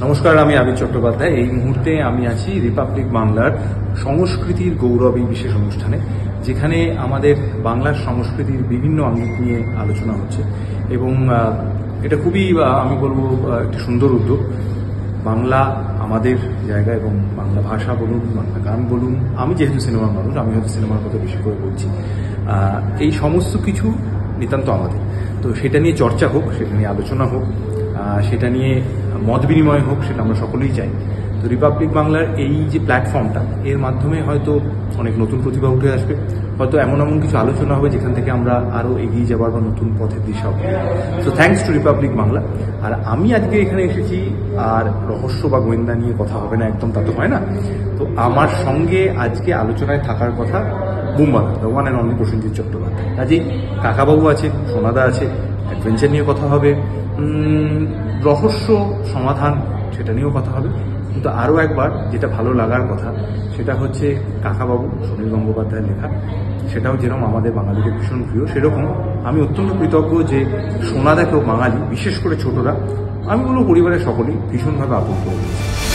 নমস্কার, আমি আবির চট্টোপাধ্যায়। এই মুহূর্তে আমি আছি রিপাবলিক বাংলার সংস্কৃতির গৌরব এই বিশেষ অনুষ্ঠানে, যেখানে আমাদের বাংলার সংস্কৃতির বিভিন্ন আঙ্গিক নিয়ে আলোচনা হচ্ছে এবং এটা খুবই আমি বলবো একটি সুন্দর উদ্যোগ। বাংলা আমাদের জায়গা এবং বাংলা ভাষা বলুন, বাংলা গান বলুন, আমি যেহেতু সিনেমার মানুষ, আমি হয়তো সিনেমার কথা বেশি করে বলছি, এই সমস্ত কিছু নিতান্ত আমাদের। তো সেটা নিয়ে চর্চা হোক, সেটা নিয়ে আলোচনা হোক, সেটা নিয়ে মত বিনিময় হোক, সেটা আমরা সকলেই চাই। তো রিপাবলিক বাংলার এই যে প্ল্যাটফর্মটা, এর মাধ্যমে হয়তো অনেক নতুন প্রতিভা উঠে আসবে, হয়তো এমন কিছু আলোচনা হবে যেখান থেকে আমরা আরও এগিয়ে যাবার বা নতুন পথের দিশা হবে। So thanks to Republic Bangla. আর আমি আজকে এখানে এসেছি, আর রহস্য বা গোয়েন্দা নিয়ে কথা হবে না, একদম তা তো হয় না। তো আমার সঙ্গে আজকে আলোচনায় থাকার কথা বুম্বাদা, the one and only Prosenjit Chattopadhyay. কাজেই কাকাবাবু আছে, সোনাদা আছে, অ্যাডভেঞ্চার নিয়ে কথা হবে, রহস্য সমাধান সেটা নিয়েও কথা হবে। কিন্তু আরও একবার যেটা ভালো লাগার কথা, সেটা হচ্ছে কাকাবাবু সুনীল গঙ্গোপাধ্যায়ের লেখা। সেটাও যেরকম আমাদের বাঙালিদের ভীষণ প্রিয়, সেরকম আমি অত্যন্ত কৃতজ্ঞ যে সোনাদাকেও বাঙালি, বিশেষ করে ছোটরা, আমি বলবো পরিবারের সকলেই ভীষণভাবে আপন করে দিয়েছে।